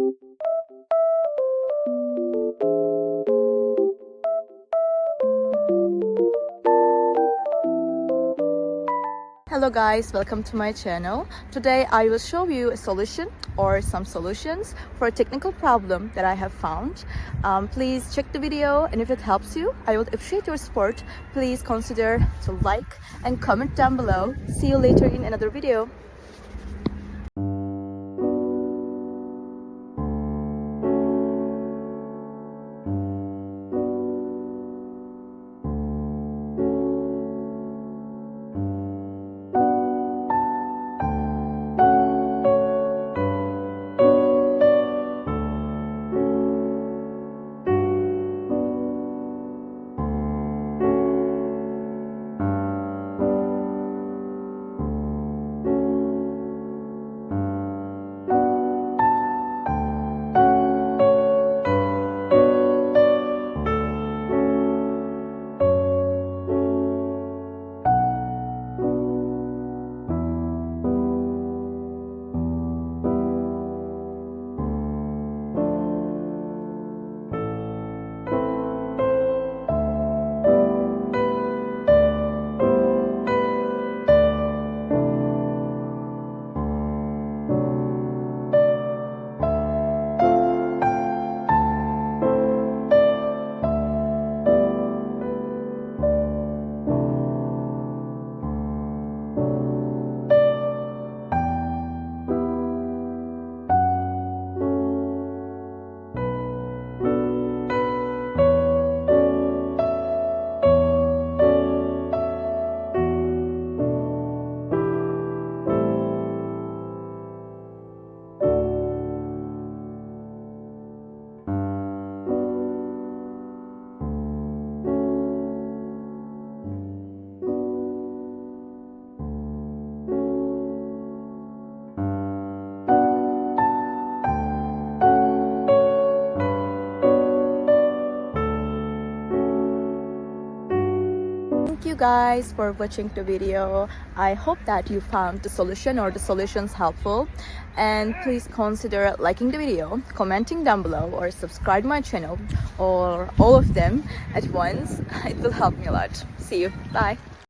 Hello guys, welcome to my channel. Today I will show you a solution or some solutions for a technical problem that I have found. Please check the video, and if it helps you, I would appreciate your support. Please consider to like and comment down below. See you later in another video. Thank you guys for watching the video. I hope that you found the solution or the solutions helpful, and please consider liking the video, commenting down below, or subscribe my channel, or all of them at once. It will help me a lot. See you. Bye.